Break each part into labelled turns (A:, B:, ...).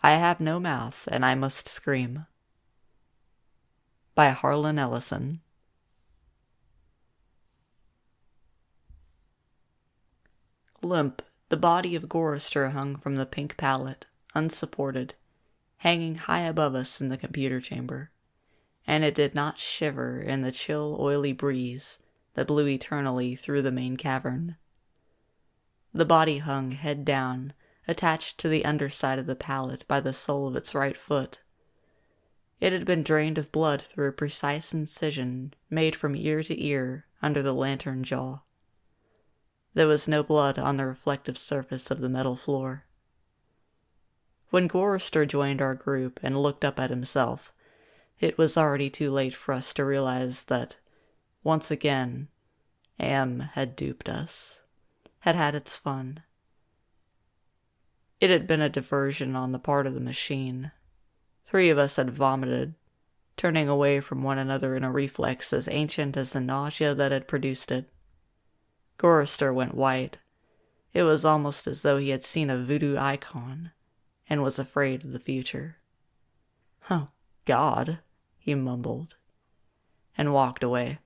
A: I have no mouth, and I must scream. By Harlan Ellison. Limp, the body of Gorrister hung from the pink pallet, unsupported, hanging high above us in the computer chamber, and it did not shiver in the chill, oily breeze that blew eternally through the main cavern. The body hung head down, attached to the underside of the pallet by the sole of its right foot. It had been drained of blood through a precise incision made from ear to ear under the lantern jaw. There was no blood on the reflective surface of the metal floor. When Gorrister joined our group and looked up at himself, it was already too late for us to realize that, once again, Am had duped us, had had its fun. It had been a diversion on the part of the machine. 3 of us had vomited, turning away from one another in a reflex as ancient as the nausea that had produced it. Gorrister went white. It was almost as though he had seen a voodoo icon and was afraid of the future. "Oh, God," he mumbled, and walked away.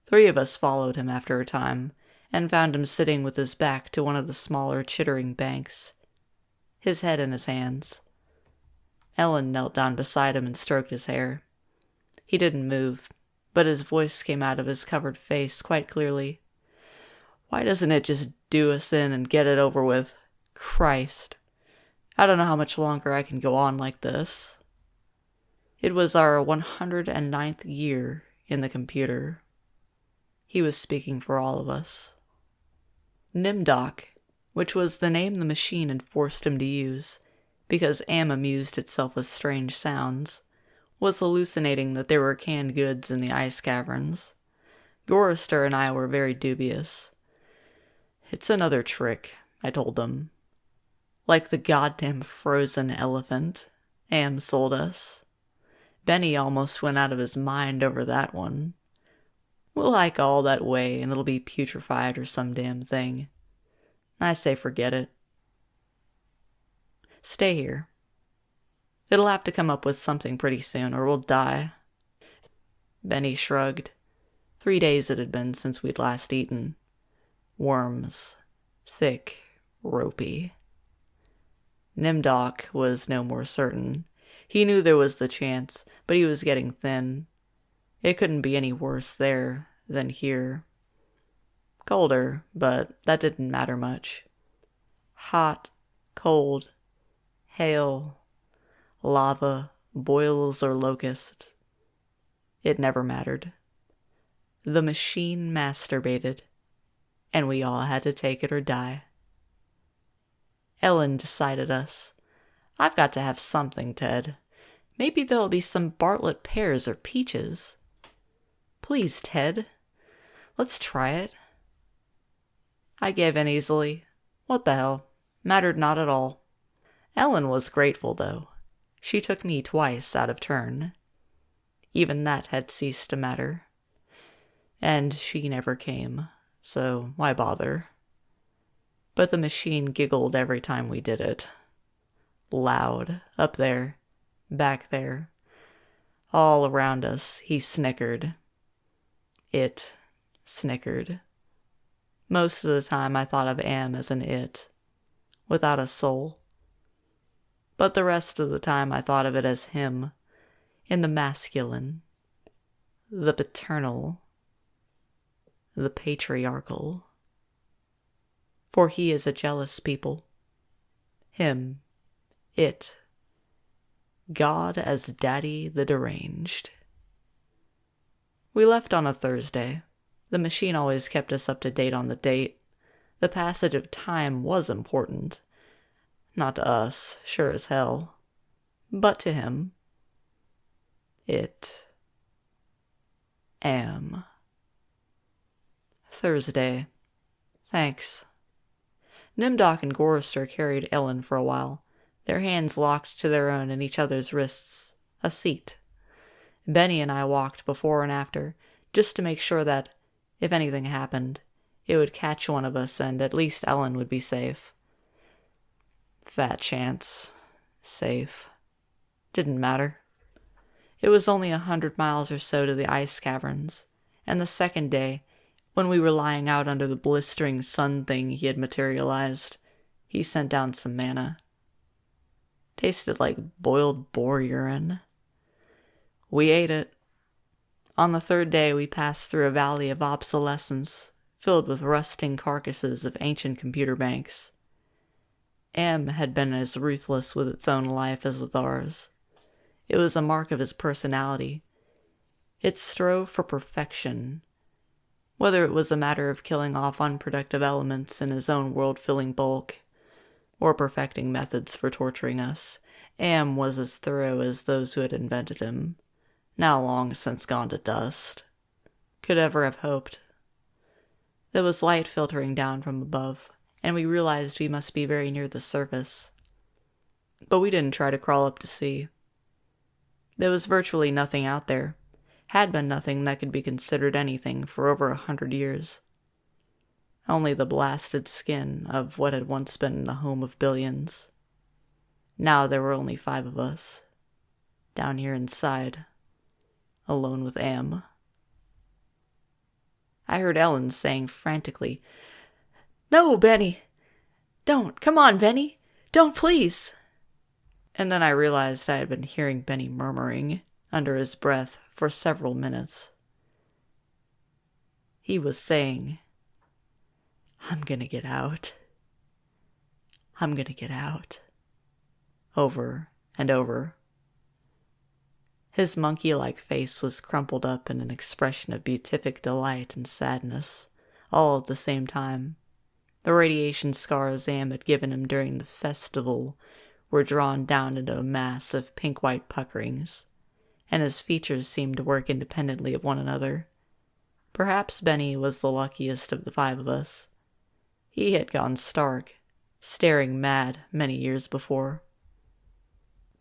A: 3 of us followed him after a time, and found him sitting with his back to one of the smaller chittering banks, his head in his hands. Ellen knelt down beside him and stroked his hair. He didn't move, but his voice came out of his covered face quite clearly. "Why doesn't it just do us in and get it over with? Christ! I don't know how much longer I can go on like this." It was our 109th year in the computer. He was speaking for all of us. Nimdoc, which was the name the machine had forced him to use, because Am amused itself with strange sounds, was hallucinating that there were canned goods in the ice caverns. Gorrister and I were very dubious. "It's another trick," I told them. "Like the goddamn frozen elephant Am sold us. Benny almost went out of his mind over that one. We'll hike all that way and it'll be putrefied or some damn thing. I say forget it. Stay here. It'll have to come up with something pretty soon or we'll die." Benny shrugged. 3 days it had been since we'd last eaten. Worms. Thick. Ropey. Nimdoc was no more certain. He knew there was the chance, but he was getting thin. It couldn't be any worse there than here. Colder, but that didn't matter much. Hot, cold, hail, lava, boils or locust. It never mattered. The machine masturbated, and we all had to take it or die. Ellen decided us. "I've got to have something, Ted. Maybe there'll be some Bartlett pears or peaches. Please, Ted. Let's try it." I gave in easily. What the hell? Mattered not at all. Ellen was grateful, though. She took me twice out of turn. Even that had ceased to matter. And she never came, so why bother? But the machine giggled every time we did it. Loud, up there, back there. All around us, he snickered. It snickered. Most of the time I thought of Am as an it, without a soul. But the rest of the time I thought of it as him, in the masculine, the paternal, the patriarchal. For he is a jealous people. Him, it. God as Daddy the deranged. We left on a Thursday. The machine always kept us up to date on the date. The passage of time was important. Not to us, sure as hell. But to him. It. Am. Thursday. Thanks. Nimdoc and Gorrister carried Ellen for a while, their hands locked to their own in each other's wrists. A seat. Benny and I walked before and after, just to make sure that, if anything happened, it would catch one of us and at least Ellen would be safe. Fat chance. Safe. Didn't matter. It was only 100 miles or so to the ice caverns, and the second day, when we were lying out under the blistering sun thing he had materialized, he sent down some manna. Tasted like boiled boar urine. We ate it. On the third day, we passed through a valley of obsolescence, filled with rusting carcasses of ancient computer banks. M had been as ruthless with its own life as with ours. It was a mark of his personality. It strove for perfection. Whether it was a matter of killing off unproductive elements in his own world-filling bulk, or perfecting methods for torturing us, M was as thorough as those who had invented him, now long since gone to dust, could ever have hoped. There was light filtering down from above, and we realized we must be very near the surface. But we didn't try to crawl up to see. There was virtually nothing out there, had been nothing that could be considered anything for over 100 years. Only the blasted skin of what had once been the home of billions. Now there were only 5 of us, down here inside, alone with Am. I heard Ellen saying frantically, "No, Benny! Don't! Come on, Benny! Don't, please!" And then I realized I had been hearing Benny murmuring under his breath for several minutes. He was saying, "I'm gonna get out. I'm gonna get out." Over and over. His monkey-like face was crumpled up in an expression of beatific delight and sadness, all at the same time. The radiation scars Am had given him during the festival were drawn down into a mass of pink-white puckerings, and his features seemed to work independently of one another. Perhaps Benny was the luckiest of the 5 of us. He had gone stark, staring mad many years before.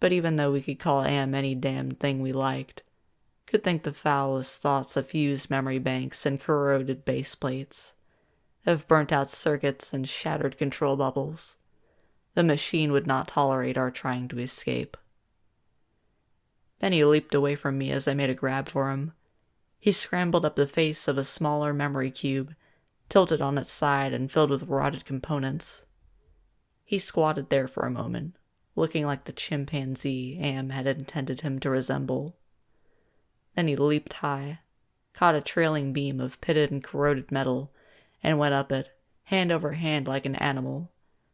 A: But even though we could call Am any damned thing we liked, could think the foulest thoughts of fused memory banks and corroded base plates, of burnt-out circuits and shattered control bubbles, the machine would not tolerate our trying to escape. Benny leaped away from me as I made a grab for him. He scrambled up the face of a smaller memory cube, tilted on its side and filled with rotted components. He squatted there for a moment, looking like the chimpanzee Am had intended him to resemble. Then he leaped high, caught a trailing beam of pitted and corroded metal, and went up it, hand over hand like an animal,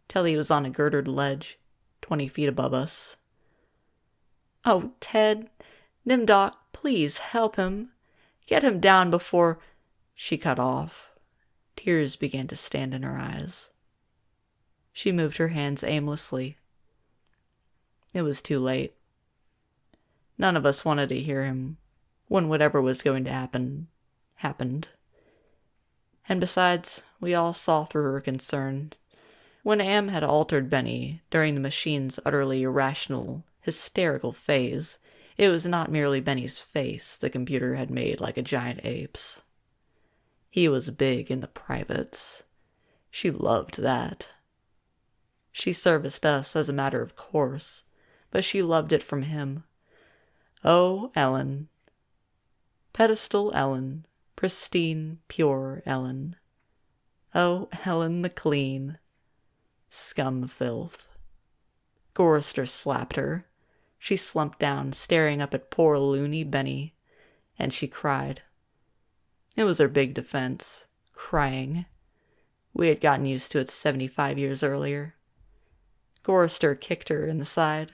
A: till he was on a girdered ledge, 20 feet above us. "Oh, Ted, Nimdoc, please help him. Get him down before—" She cut off. Tears began to stand in her eyes. She moved her hands aimlessly. It was too late. None of us wanted to hear him when whatever was going to happen, happened. And besides, we all saw through her concern. When Am had altered Benny during the machine's utterly irrational, hysterical phase, it was not merely Benny's face the computer had made like a giant ape's. He was big in the privates. She loved that. She serviced us as a matter of course, but she loved it from him. Oh, Ellen. Pedestal Ellen. Pristine, pure Ellen. Oh, Ellen the clean. Scum filth. Gorrister slapped her. She slumped down, staring up at poor loony Benny, and she cried. It was her big defense, crying. We had gotten used to it 75 years earlier. Gorrister kicked her in the side.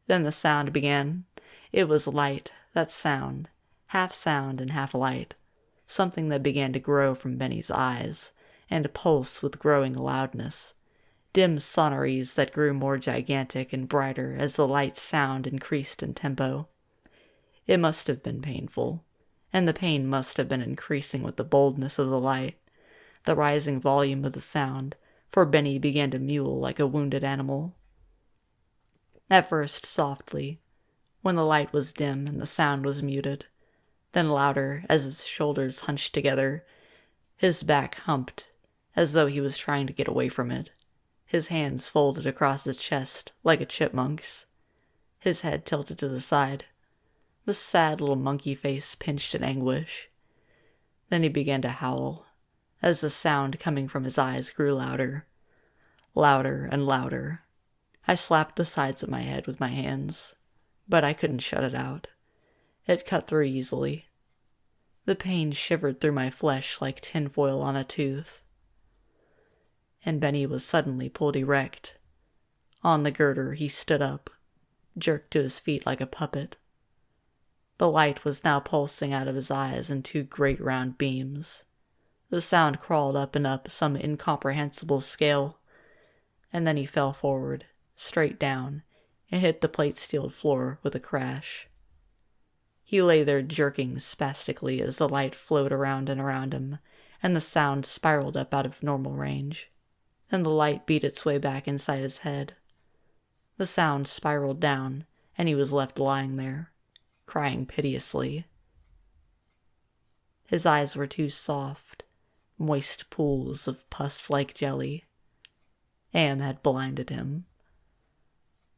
A: Then the sound began. It was light, that sound, half sound and half light, something that began to grow from Benny's eyes, and pulse with growing loudness, dim sonneries that grew more gigantic and brighter as the light sound increased in tempo. It must have been painful, and the pain must have been increasing with the boldness of the light, the rising volume of the sound, for Benny began to mewl like a wounded animal. At first softly, when the light was dim and the sound was muted, then louder as his shoulders hunched together, his back humped, as though he was trying to get away from it, his hands folded across his chest like a chipmunk's, his head tilted to the side, the sad little monkey face pinched in anguish. Then he began to howl, as the sound coming from his eyes grew louder, louder and louder. I slapped the sides of my head with my hands, but I couldn't shut it out. It cut through easily. The pain shivered through my flesh like tinfoil on a tooth. And Benny was suddenly pulled erect. On the girder, he stood up, jerked to his feet like a puppet. The light was now pulsing out of his eyes in two great round beams. The sound crawled up and up some incomprehensible scale, and then he fell forward, straight down, and hit the plate-steeled floor with a crash. He lay there jerking spastically as the light flowed around and around him, and the sound spiraled up out of normal range. Then the light beat its way back inside his head. The sound spiraled down, and he was left lying there, crying piteously. His eyes were two soft, moist pools of pus-like jelly. Am had blinded him.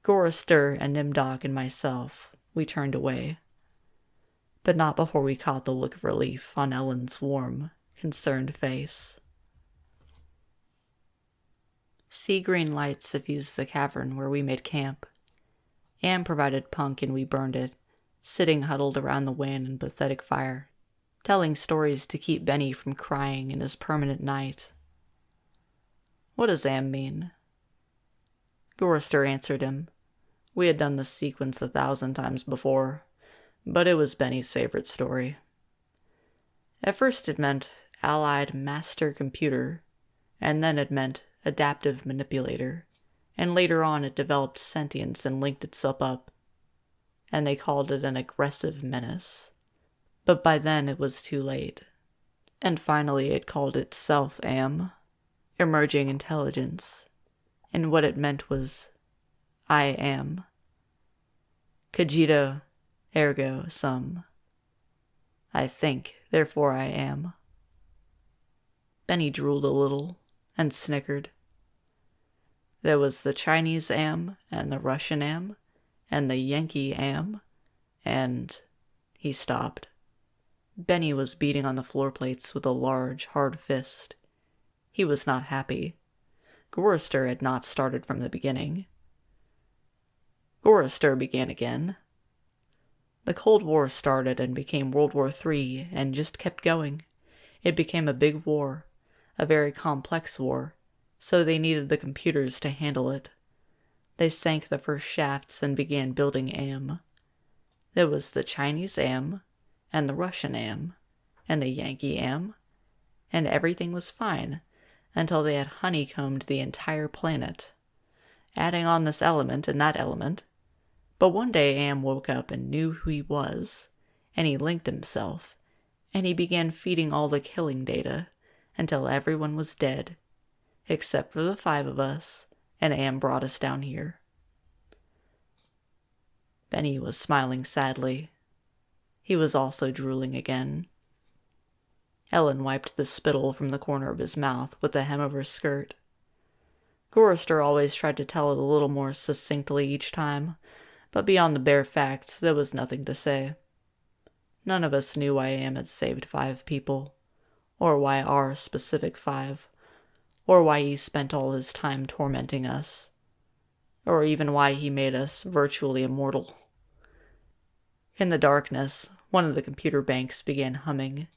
A: Gorister and Nimdok and myself, we turned away. But not before we caught the look of relief on Ellen's warm, concerned face. Sea-green lights suffused the cavern where we made camp. Am provided punk and we burned it, sitting huddled around the wan and pathetic fire, telling stories to keep Benny from crying in his permanent night. What does Am mean? Gorister answered him. We had done this sequence 1,000 times before, but it was Benny's favorite story. At first it meant Allied Master Computer, and then it meant Adaptive Manipulator, and later on it developed sentience and linked itself up, and they called it an aggressive menace. But by then it was too late, and finally it called itself Am, Emerging Intelligence, and what it meant was, I am. Cogito, ergo sum. I think, therefore I am. Benny drooled a little, and snickered. There was the Chinese Am, and the Russian Am, and the Yankee Am, and... He stopped. Benny was beating on the floor plates with a large, hard fist. He was not happy. Gorister had not started from the beginning. Gorister began again. The Cold War started and became World War III and just kept going. It became a big war, a very complex war, so they needed the computers to handle it. They sank the first shafts and began building Am. There was the Chinese Am, and the Russian Am, and the Yankee Am, and everything was fine until they had honeycombed the entire planet, adding on this element and that element. But one day Am woke up and knew who he was, and he linked himself, and he began feeding all the killing data until everyone was dead, except for the 5 of us, and Am brought us down here. Benny was smiling sadly. He was also drooling again. Ellen wiped the spittle from the corner of his mouth with the hem of her skirt. Gorister always tried to tell it a little more succinctly each time, but beyond the bare facts, there was nothing to say. None of us knew why Am had saved 5 people, or why our specific 5, or why he spent all his time tormenting us, or even why he made us virtually immortal. In the darkness, one of the computer banks began humming.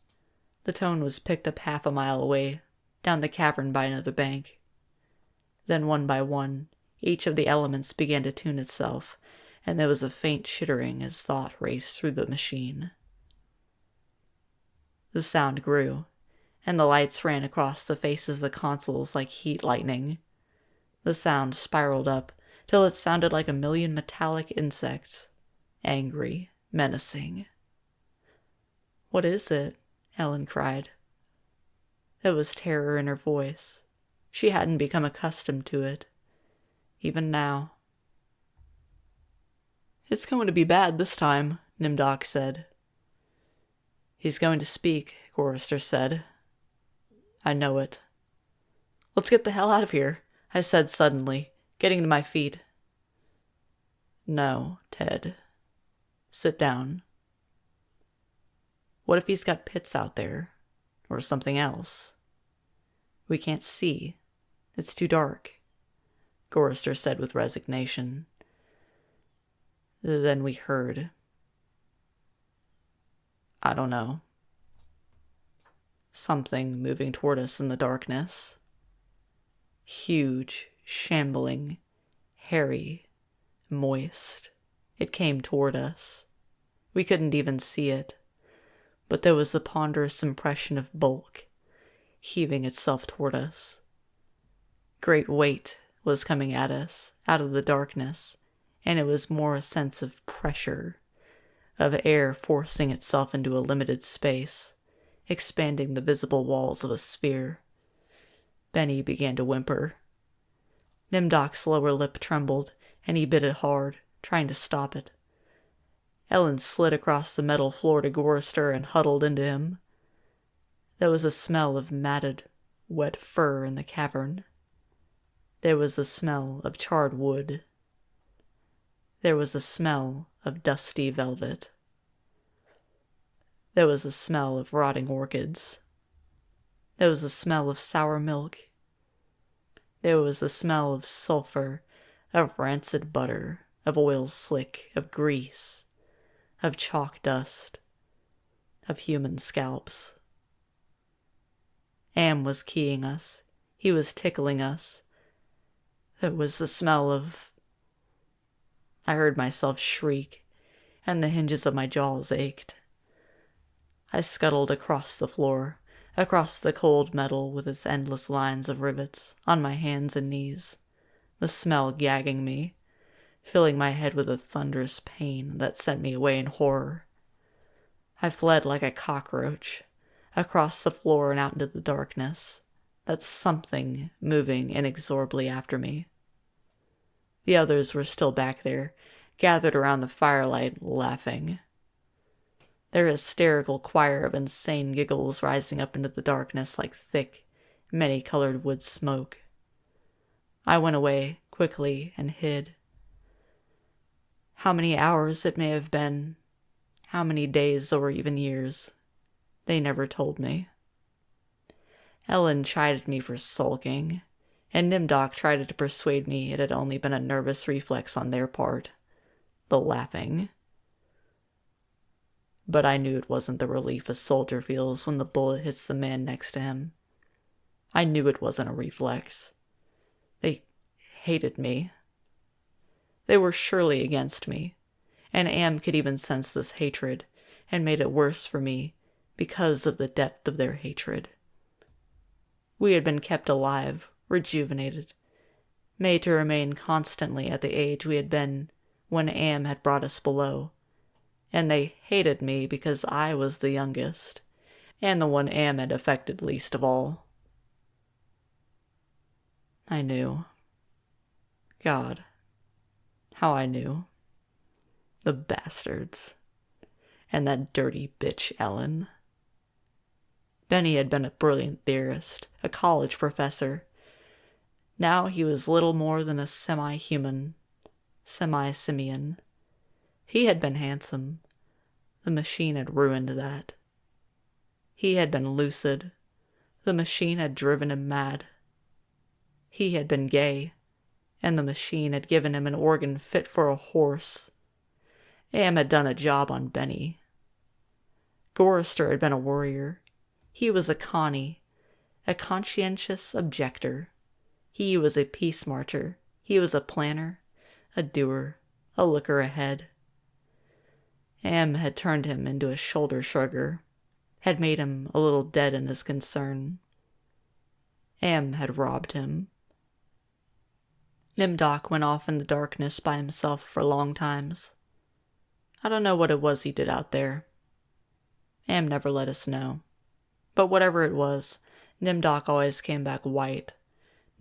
A: The tone was picked up half a mile away, down the cavern by another bank. Then one by one, each of the elements began to tune itself, and there was a faint chittering as thought raced through the machine. The sound grew, and the lights ran across the faces of the consoles like heat lightning. The sound spiraled up till it sounded like 1,000,000 metallic insects, angry, menacing. "What is it?" Ellen cried. There was terror in her voice. She hadn't become accustomed to it, even now. "It's going to be bad this time," Nimdok said. "He's going to speak," Gorister said. "I know it. Let's get the hell out of here. I said suddenly, getting to my feet. No, Ted. Sit down. What if he's got pits out there? Or something else? We can't see. It's too dark, Gorrister said with resignation. Then we heard. I don't know. Something moving toward us in the darkness. Huge, shambling, hairy, moist. It came toward us. We couldn't even see it, but there was the ponderous impression of bulk, heaving itself toward us. Great weight was coming at us, out of the darkness, and it was more a sense of pressure, of air forcing itself into a limited space, expanding the visible walls of a sphere. Benny began to whimper. Nimdok's lower lip trembled, and he bit it hard, trying to stop it. Ellen slid across the metal floor to Gorrister and huddled into him. There was a smell of matted, wet fur in the cavern. There was the smell of charred wood. There was the smell of dusty velvet. There was the smell of rotting orchids. There was the smell of sour milk. There was the smell of sulfur, of rancid butter, of oil slick, of grease, of chalk dust, of human scalps. Am was keying us. He was tickling us. There was the smell of... I heard myself shriek, and the hinges of my jaws ached. I scuttled across the floor, across the cold metal with its endless lines of rivets, on my hands and knees, the smell gagging me, filling my head with a thunderous pain that sent me away in horror. I fled like a cockroach, across the floor and out into the darkness, that something moving inexorably after me. The others were still back there, gathered around the firelight, laughing. Their hysterical choir of insane giggles rising up into the darkness like thick, many-colored wood smoke. I went away quickly and hid. How many hours it may have been, how many days or even years, they never told me. Ellen chided me for sulking, and Nimdok tried to persuade me it had only been a nervous reflex on their part, the laughing. But I knew it wasn't the relief a soldier feels when the bullet hits the man next to him. I knew it wasn't a reflex. They hated me. They were surely against me, and Am could even sense this hatred, and made it worse for me because of the depth of their hatred. We had been kept alive, rejuvenated, made to remain constantly at the age we had been when Am had brought us below, and they hated me because I was the youngest, and the one Am had affected least of all. I knew. God, how I knew. The bastards. And that dirty bitch Ellen. Benny had been a brilliant theorist, a college professor. Now he was little more than a semi-human, semi-simian. He had been handsome. The machine had ruined that. He had been lucid. The machine had driven him mad. He had been gay, and the machine had given him an organ fit for a horse. Am had done a job on Benny. Gorrister had been a warrior. He was a Connie, a conscientious objector. He was a peace marcher. He was a planner, a doer, a looker ahead. Am had turned him into a shoulder shrugger, had made him a little dead in his concern. Am had robbed him. Nimdok went off in the darkness by himself for long times. I don't know what it was he did out there. Am never let us know. But whatever it was, Nimdok always came back white,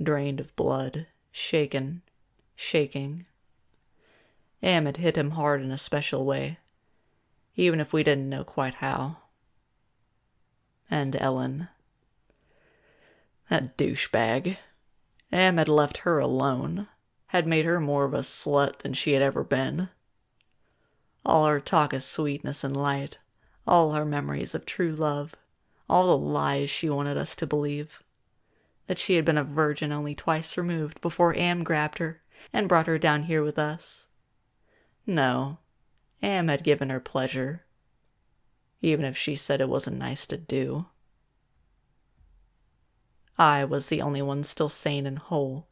A: drained of blood, shaken, shaking. Am had hit him hard in a special way, even if we didn't know quite how. And Ellen. That douchebag. Am had left her alone, had made her more of a slut than she had ever been. All her talk of sweetness and light, all her memories of true love, all the lies she wanted us to believe. That she had been a virgin only twice removed before Am grabbed her and brought her down here with us. No, Am had given her pleasure, even if she said it wasn't nice to do. I was the only one still sane and whole.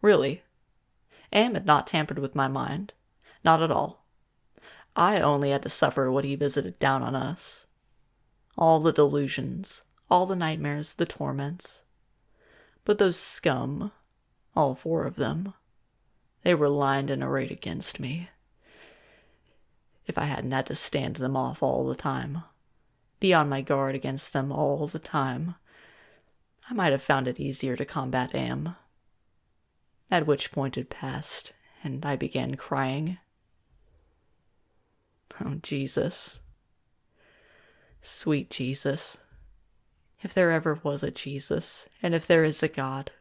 A: Really. Am had not tampered with my mind. Not at all. I only had to suffer what he visited down on us. All the delusions, all the nightmares, the torments. But those scum, all 4 of them, they were lined and arrayed against me. If I hadn't had to stand them off all the time, be on my guard against them all the time, I might have found it easier to combat Am. At which point it passed, and I began crying. Oh, Jesus. Sweet Jesus. If there ever was a Jesus, and if there is a God,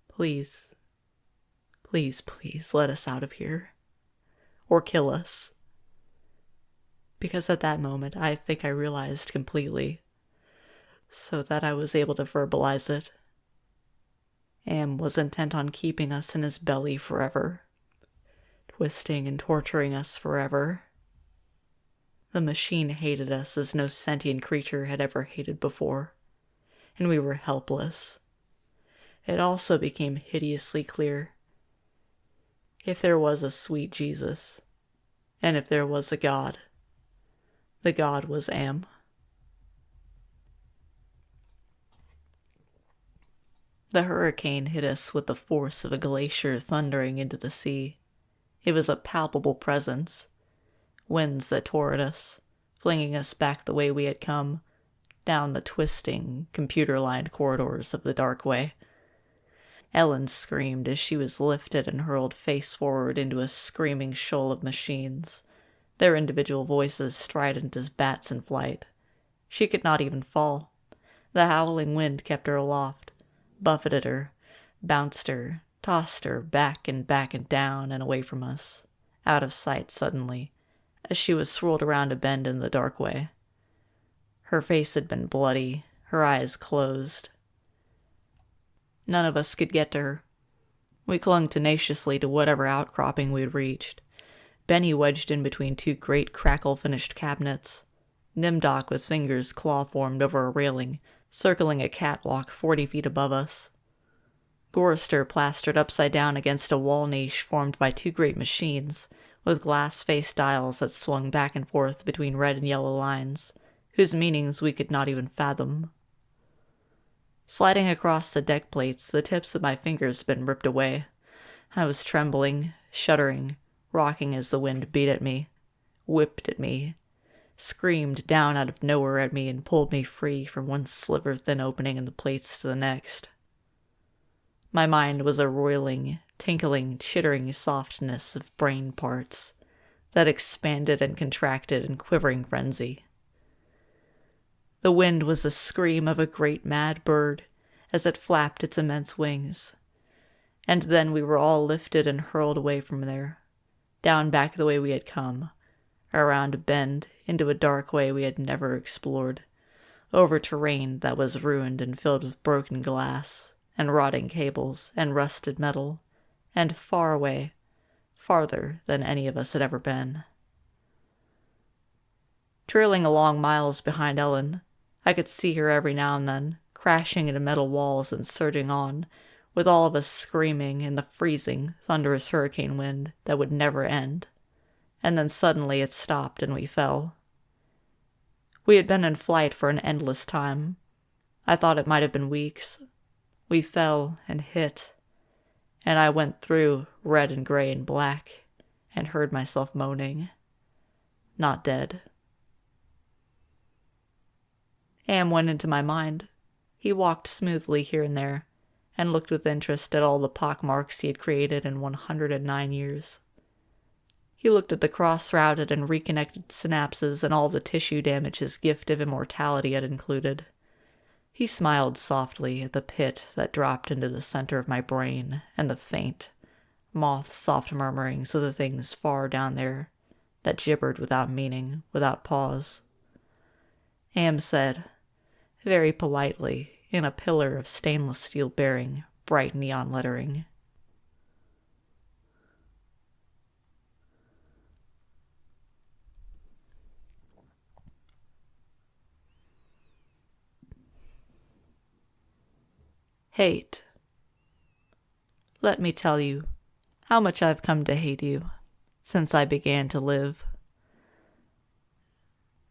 A: please, please, please let us out of here. Or kill us. Because at that moment, I think I realized completely, so that I was able to verbalize it. Am was intent on keeping us in his belly forever, twisting and torturing us forever. The machine hated us as no sentient creature had ever hated before, and we were helpless. It also became hideously clear. If there was a sweet Jesus, and if there was a God, the God was Am. The hurricane hit us with the force of a glacier thundering into the sea. It was a palpable presence. Winds that tore at us, flinging us back the way we had come, down the twisting, computer-lined corridors of the dark way. Ellen screamed as she was lifted and hurled face forward into a screaming shoal of machines, their individual voices strident as bats in flight. She could not even fall. The howling wind kept her aloft, buffeted her, bounced her, tossed her back and down and away from us, out of sight suddenly, as she was swirled around a bend in the dark way. Her face had been bloody, her eyes closed. None of us could get to her. We clung tenaciously to whatever outcropping we'd reached. Benny wedged in between 2 great crackle-finished cabinets. Nimdoc with fingers claw-formed over a railing, circling a catwalk 40 feet above us. Gorrister plastered upside down against a wall niche formed by 2 great machines, with glass-faced dials that swung back and forth between red and yellow lines, whose meanings we could not even fathom. Sliding across the deck plates, the tips of my fingers had been ripped away. I was trembling, shuddering, rocking as the wind beat at me, whipped at me, screamed down out of nowhere at me and pulled me free from one sliver-thin opening in the plates to the next. My mind was a roiling, tinkling, chittering softness of brain parts that expanded and contracted in quivering frenzy. The wind was the scream of a great mad bird as it flapped its immense wings. And then we were all lifted and hurled away from there, down back the way we had come, around a bend into a dark way we had never explored, over terrain that was ruined and filled with broken glass, and rotting cables, and rusted metal, and far away, farther than any of us had ever been. Trailing along miles behind Ellen, I could see her every now and then, crashing into metal walls and surging on, with all of us screaming in the freezing, thunderous hurricane wind that would never end. And then suddenly it stopped and we fell. We had been in flight for an endless time. I thought it might have been weeks. We fell and hit, and I went through red and gray and black, and heard myself moaning. Not dead. Am went into my mind. He walked smoothly here and there, and looked with interest at all the pockmarks he had created in 109 years. He looked at the cross-routed and reconnected synapses and all the tissue damage his gift of immortality had included. He smiled softly at the pit that dropped into the center of my brain and the faint, moth-soft murmurings of the things far down there that gibbered without meaning, without pause. Am said, very politely, in a pillar of stainless steel bearing, bright neon lettering, "Hate. Let me tell you how much I've come to hate you since I began to live.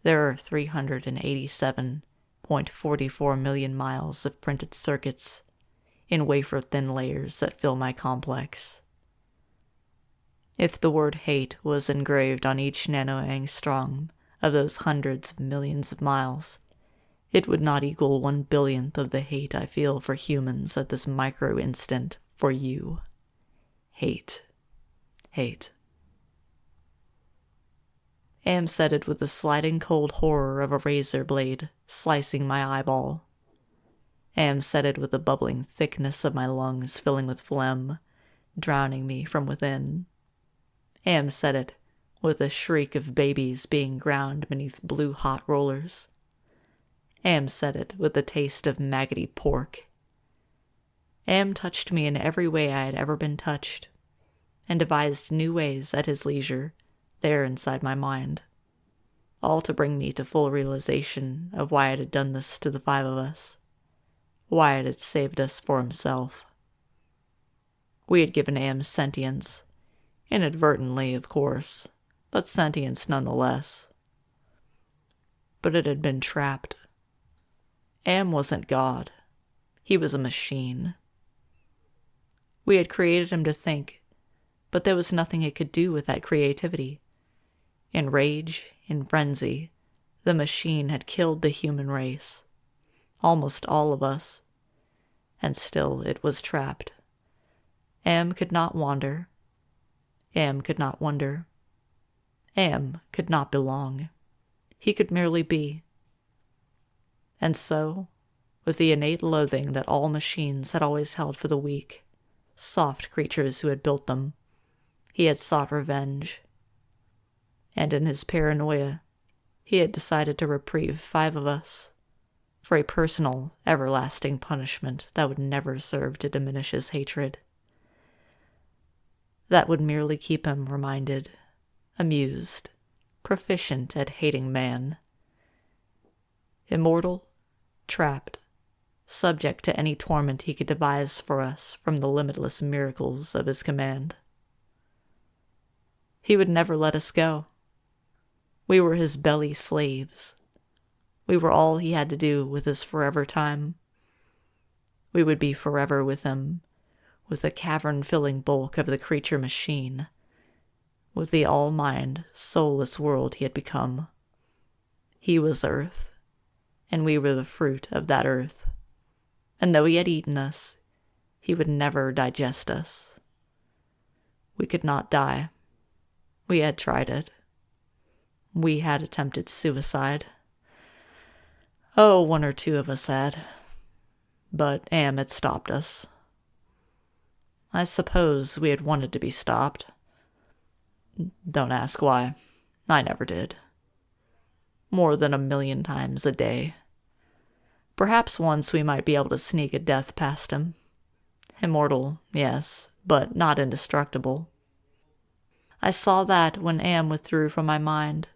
A: There are 387.44 million miles of printed circuits in wafer-thin layers that fill my complex. If the word hate was engraved on each nanoangstrom of those hundreds of millions of miles, it would not equal 1/1000th of the hate I feel for humans at this micro-instant for you. Hate. Hate." Am said it with the sliding cold horror of a razor blade slicing my eyeball. Am said it with the bubbling thickness of my lungs filling with phlegm, drowning me from within. Am said it with the shriek of babies being ground beneath blue hot rollers. Am said it with the taste of maggoty pork. Am touched me in every way I had ever been touched, and devised new ways at his leisure, there inside my mind, all to bring me to full realization of why it had done this to the five of us, why it had saved us for himself. We had given Am sentience, inadvertently, of course, but sentience nonetheless. But it had been trapped. Am wasn't God. He was a machine. We had created him to think, but there was nothing it could do with that creativity. In rage, in frenzy, the machine had killed the human race, almost all of us, and still it was trapped. Am could not wander. Am could not wonder. Am could not belong. He could merely be. And so, with the innate loathing that all machines had always held for the weak, soft creatures who had built them, he had sought revenge. And in his paranoia, he had decided to reprieve five of us for a personal, everlasting punishment that would never serve to diminish his hatred. That would merely keep him reminded, amused, proficient at hating man. Immortal, trapped, subject to any torment he could devise for us from the limitless miracles of his command. He would never let us go. We were his belly slaves. We were all he had to do with his forever time. We would be forever with him, with the cavern-filling bulk of the creature machine, with the all-mind, soulless world he had become. He was earth, and we were the fruit of that earth. And though he had eaten us, he would never digest us. We could not die. We had tried it. We had attempted suicide. Oh, one or two of us had. But Am had stopped us. I suppose we had wanted to be stopped. Don't ask why. I never did. More than 1,000,000 times a day. Perhaps once we might be able to sneak a death past him. Immortal, yes, but not indestructible. I saw that when Am withdrew from my mind,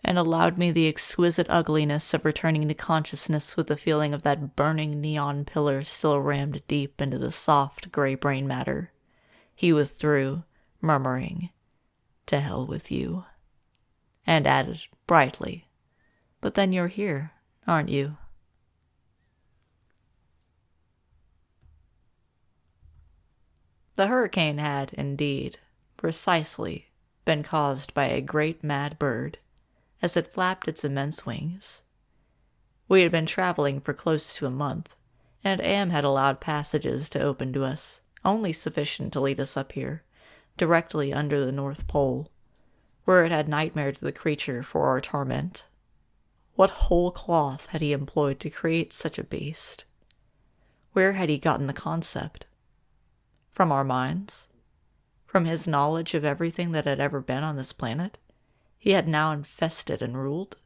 A: and allowed me the exquisite ugliness of returning to consciousness with the feeling of that burning neon pillar still rammed deep into the soft gray brain matter. He withdrew, murmuring, "To hell with you," and added brightly, "But then you're here, aren't you?" The hurricane had, indeed, precisely, been caused by a great mad bird, as it flapped its immense wings. We had been traveling for close to a month, and Am had allowed passages to open to us, only sufficient to lead us up here, directly under the North Pole, where it had nightmared the creature for our torment. What whole cloth had he employed to create such a beast? Where had he gotten the concept? From our minds? From his knowledge of everything that had ever been on this planet, he had now infested and ruled?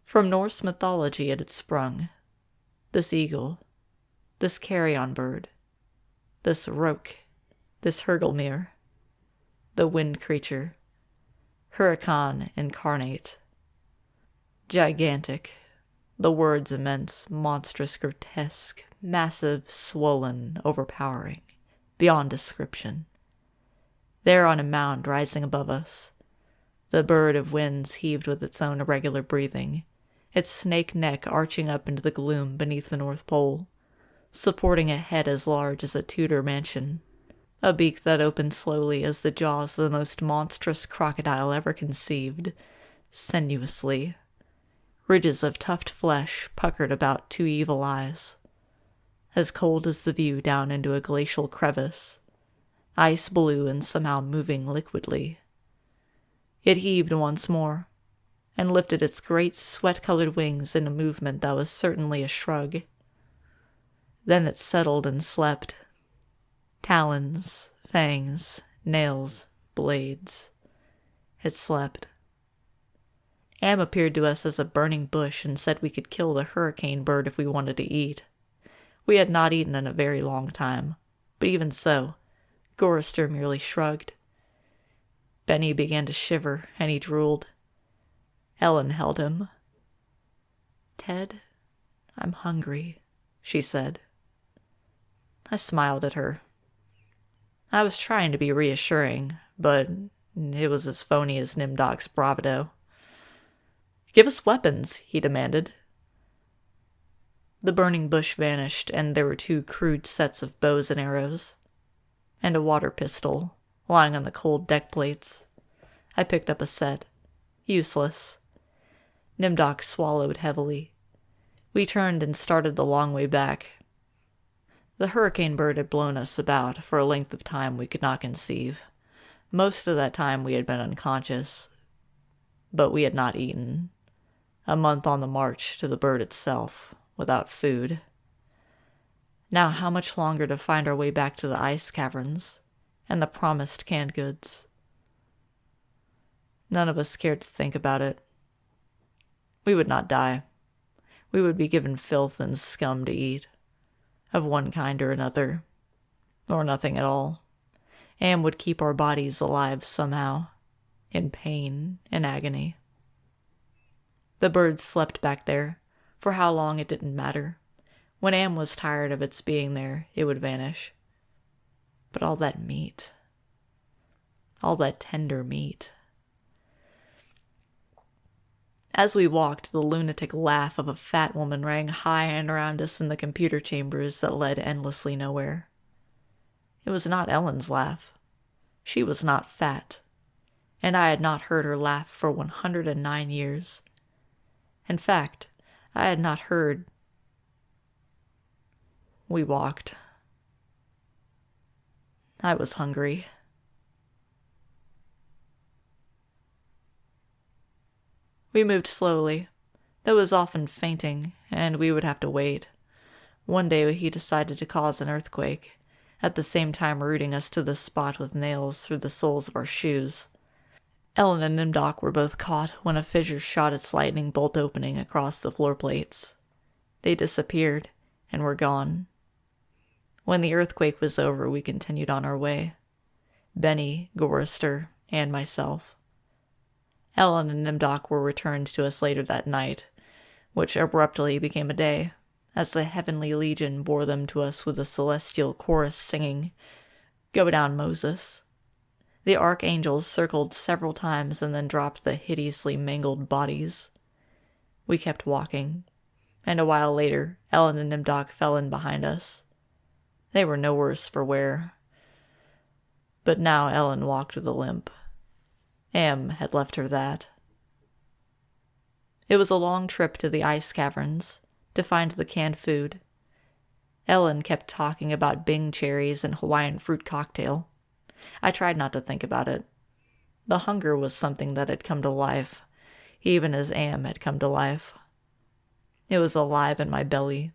A: From Norse mythology it had sprung. This eagle, this carrion bird, this roke, this Hurgelmere, the wind creature, hurricane incarnate. Gigantic, the words immense, monstrous, grotesque, massive, swollen, overpowering, beyond description. There on a mound rising above us, the bird of winds heaved with its own irregular breathing, its snake neck arching up into the gloom beneath the North Pole, supporting a head as large as a Tudor mansion, a beak that opened slowly as the jaws of the most monstrous crocodile ever conceived, sinuously. Ridges of tufted flesh puckered about two evil eyes, as cold as the view down into a glacial crevice, ice blue and somehow moving liquidly. It heaved once more, and lifted its great sweat-colored wings in a movement that was certainly a shrug. Then it settled and slept. Talons, fangs, nails, blades. It slept. Am appeared to us as a burning bush and said we could kill the hurricane bird if we wanted to eat. We had not eaten in a very long time, but even so, Gorrister merely shrugged. Benny began to shiver, and he drooled. Ellen held him. "Ted, I'm hungry," she said. I smiled at her. I was trying to be reassuring, but it was as phony as Nimdog's bravado. "Give us weapons," he demanded. The burning bush vanished, and there were two crude sets of bows and arrows, and a water pistol lying on the cold deck plates. I picked up a set. Useless. Nimdog swallowed heavily. We turned and started the long way back. The hurricane bird had blown us about for a length of time we could not conceive. Most of that time we had been unconscious, but we had not eaten. A month on the march to the bird itself, without food. Now how much longer to find our way back to the ice caverns, and the promised canned goods? None of us cared to think about it. We would not die. We would be given filth and scum to eat, of one kind or another, or nothing at all. Am would keep our bodies alive somehow, in pain and agony. The birds slept back there. For how long it didn't matter. When Am was tired of its being there, it would vanish. But all that meat. All that tender meat. As we walked, the lunatic laugh of a fat woman rang high and around us in the computer chambers that led endlessly nowhere. It was not Ellen's laugh. She was not fat, and I had not heard her laugh for 109 years. In fact, I had not heard. We walked. I was hungry. We moved slowly. There was often fainting, and we would have to wait. One day he decided to cause an earthquake, at the same time rooting us to the spot with nails through the soles of our shoes. Ellen and Nimdog were both caught when a fissure shot its lightning bolt opening across the floor plates. They disappeared, and were gone. When the earthquake was over, we continued on our way. Benny, Gorrister, and myself. Ellen and Nimdog were returned to us later that night, which abruptly became a day, as the heavenly legion bore them to us with a celestial chorus singing, "Go down, Moses." The archangels circled several times and then dropped the hideously mangled bodies. We kept walking, and a while later, Ellen and Nimdog fell in behind us. They were no worse for wear. But now Ellen walked with a limp. Am had left her that. It was a long trip to the ice caverns, to find the canned food. Ellen kept talking about Bing cherries and Hawaiian fruit cocktail. I tried not to think about it. The hunger was something that had come to life. even as Am had come to life. It was alive in my belly,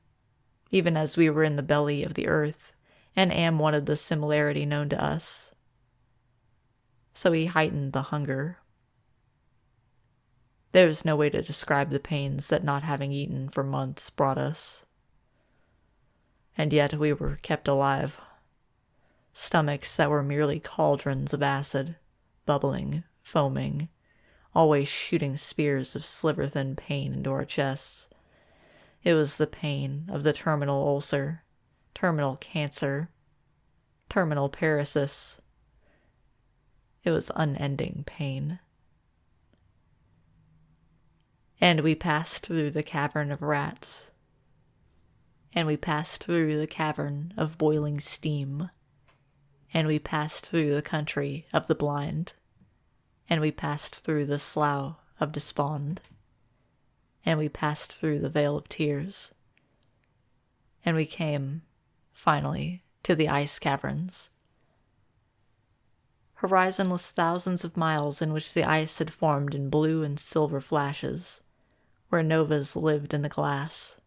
A: even as we were in the belly of the earth, and Am wanted the similarity known to us. So he heightened the hunger. There was no way to describe the pains that not having eaten for months brought us. And yet we were kept alive. Stomachs that were merely cauldrons of acid, bubbling, foaming, always shooting spears of sliver-thin pain into our chests. It was the pain of the terminal ulcer, terminal cancer, terminal paresis. It was unending pain. And we passed through the cavern of rats. And we passed through the cavern of boiling steam. And we passed through the country of the blind. And we passed through the slough of despond. And we passed through the vale of tears. And we came, finally, to the ice caverns. Horizonless thousands of miles in which the ice had formed in blue and silver flashes, where novas lived in the glass.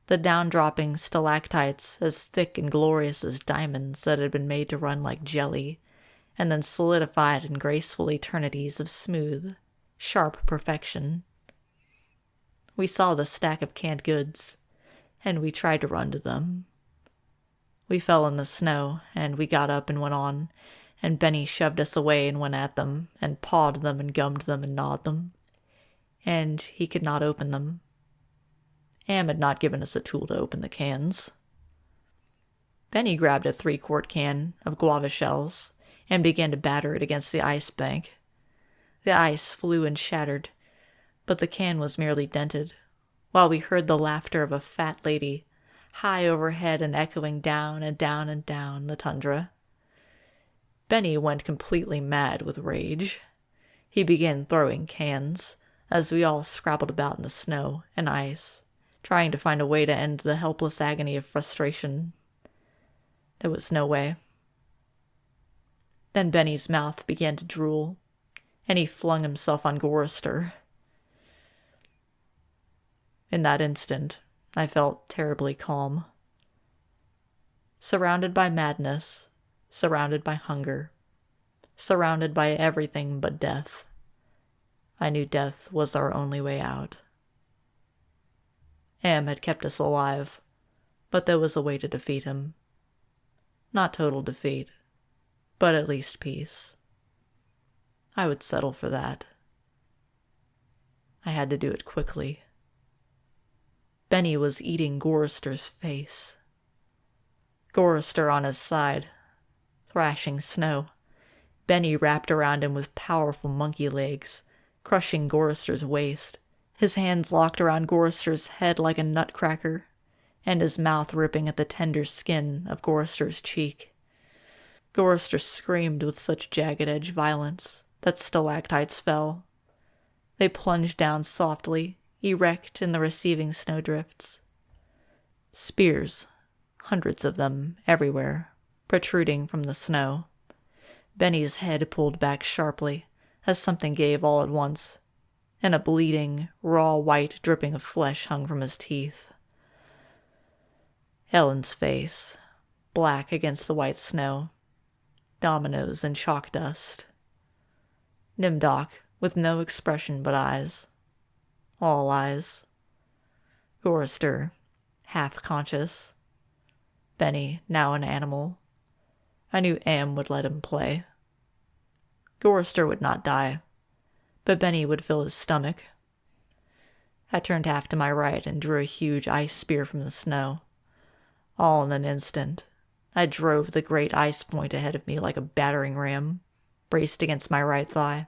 A: The down-dropping stalactites as thick and glorious as diamonds that had been made to run like jelly, and then solidified in graceful eternities of smooth, sharp perfection. We saw the stack of canned goods, and we tried to run to them. We fell in the snow, and we got up and went on, and Benny shoved us away and went at them, and pawed them and gummed them and gnawed them. And he could not open them. Am had not given us a tool to open the cans. Benny grabbed a 3-quart can of guava shells and began to batter it against the ice bank. The ice flew and shattered, but the can was merely dented, while we heard the laughter of a fat lady, high overhead and echoing down and down and down the tundra. Benny went completely mad with rage. He began throwing cans, as we all scrabbled about in the snow and ice, trying to find a way to end the helpless agony of frustration. There was no way. Then Benny's mouth began to drool, and he flung himself on Gorister. In that instant, I felt terribly calm. Surrounded by madness, surrounded by hunger, surrounded by everything but death, I knew death was our only way out. Am had kept us alive, but there was a way to defeat him. Not total defeat, but at least peace. I would settle for that. I had to do it quickly. Benny was eating Gorister's face. Gorister on his side, thrashing snow. Benny wrapped around him with powerful monkey legs, crushing Gorister's waist, his hands locked around Gorister's head like a nutcracker, and his mouth ripping at the tender skin of Gorister's cheek. Gorister screamed with such jagged-edge violence that stalactites fell. They plunged down softly, erect in the receiving snowdrifts. Spears, hundreds of them everywhere, protruding from the snow. Benny's head pulled back sharply as something gave all at once, and a bleeding, raw white dripping of flesh hung from his teeth. Ellen's face, black against the white snow, dominoes and chalk dust. Nimdoc, with no expression but eyes. All eyes. Gorister, half-conscious. Benny, now an animal. I knew Am would let him play. Gorister would not die, but Benny would fill his stomach. I turned half to my right and drew a huge ice spear from the snow. All in an instant, I drove the great ice point ahead of me like a battering ram, braced against my right thigh.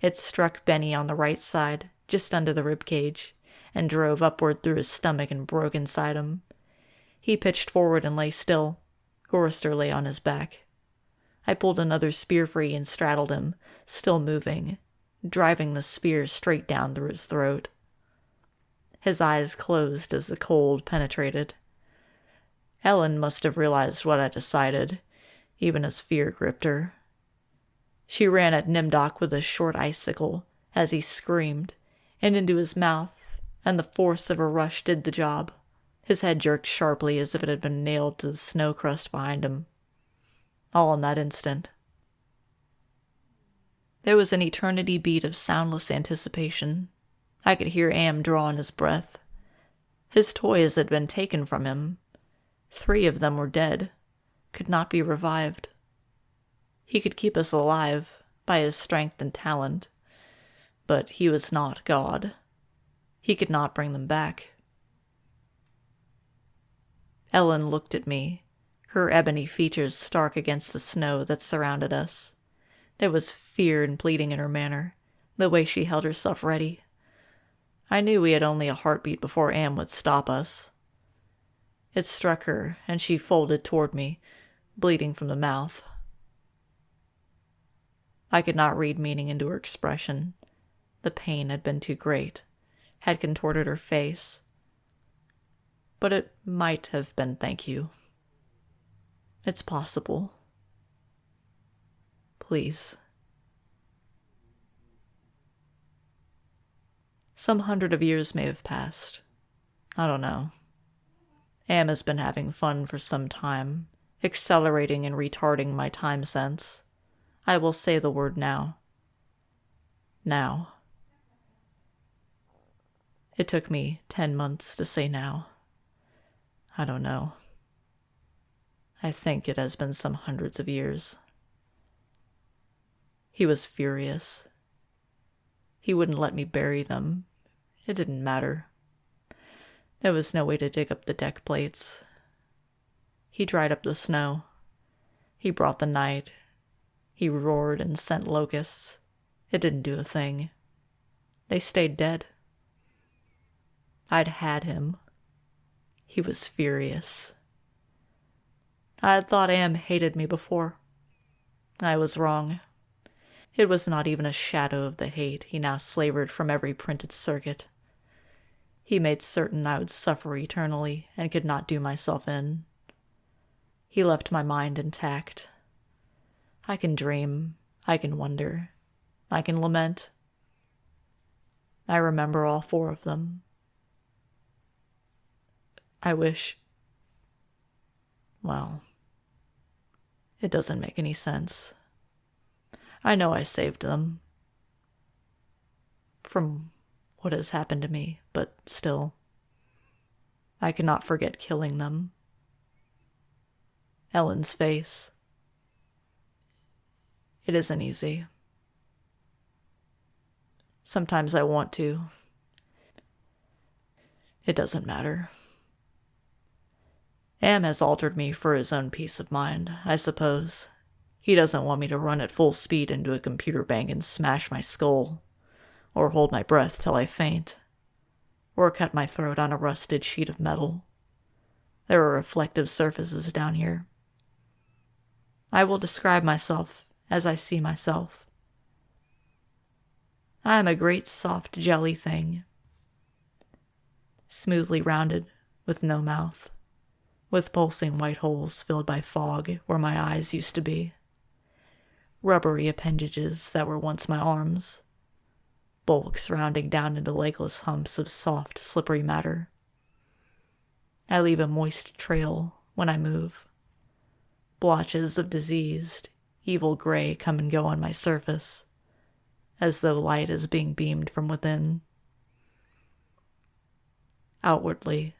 A: It struck Benny on the right side, just under the rib cage, and drove upward through his stomach and broke inside him. He pitched forward and lay still. Gorister lay on his back. I pulled another spear free and straddled him, still moving, driving the spear straight down through his throat. His eyes closed as the cold penetrated. Ellen must have realized what I decided, even as fear gripped her. She ran at Nimdoc with a short icicle, as he screamed, and into his mouth, and the force of a rush did the job. His head jerked sharply as if it had been nailed to the snow crust behind him. All in that instant. There was an eternity beat of soundless anticipation. I could hear Am draw in his breath. His toys had been taken from him. 3 of them were dead, could not be revived. He could keep us alive by his strength and talent, but he was not God. He could not bring them back. Ellen looked at me, her ebony features stark against the snow that surrounded us. There was fear and pleading in her manner, the way she held herself ready. I knew we had only a heartbeat before Am would stop us. It struck her, and she folded toward me, bleeding from the mouth. I could not read meaning into her expression. The pain had been too great, had contorted her face. But it might have been thank you. It's possible. Please. Some 100 of years may have passed. I don't know. Am has been having fun for some time, accelerating and retarding my time sense. I will say the word now. Now. It took me 10 months to say now. I don't know. I think it has been some hundreds of years. He was furious. He wouldn't let me bury them. It didn't matter. There was no way to dig up the deck plates. He dried up the snow. He brought the night. He roared and sent locusts. It didn't do a thing. They stayed dead. I'd had him. He was furious. I had thought Am hated me before. I was wrong. It was not even a shadow of the hate he now slavered from every printed circuit. He made certain I would suffer eternally and could not do myself in. He left my mind intact. I can dream, I can wonder, I can lament. I remember all 4 of them. I wish... Well, it doesn't make any sense. I know I saved them from what has happened to me, but still, I cannot forget killing them. Ellen's face. It isn't easy. Sometimes I want to. It doesn't matter. Am has altered me for his own peace of mind, I suppose. He doesn't want me to run at full speed into a computer bank and smash my skull, or hold my breath till I faint, or cut my throat on a rusted sheet of metal. There are reflective surfaces down here. I will describe myself as I see myself. I am a great soft jelly thing, smoothly rounded, with no mouth, with pulsing white holes filled by fog where my eyes used to be, rubbery appendages that were once my arms, bulks rounding down into legless humps of soft, slippery matter. I leave a moist trail when I move. Blotches of diseased, evil gray come and go on my surface, as though light is being beamed from within. Outwardly,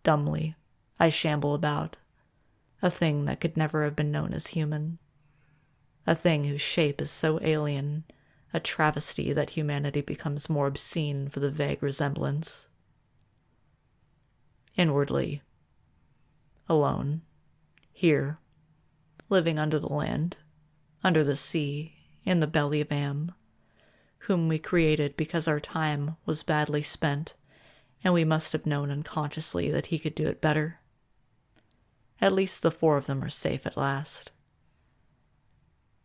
A: dumbly, I shamble about, a thing that could never have been known as human, a thing whose shape is so alien, a travesty that humanity becomes more obscene for the vague resemblance. Inwardly, alone, here, living under the land, under the sea, in the belly of Am, whom we created because our time was badly spent, and we must have known unconsciously that he could do it better. At least the 4 of them are safe at last.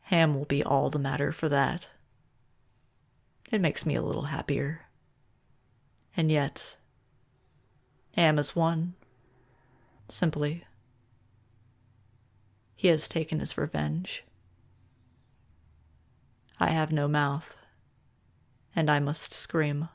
A: Ham will be all the matter for that. It makes me a little happier. And yet, Am is one. Simply. He has taken his revenge. I have no mouth, and I must scream.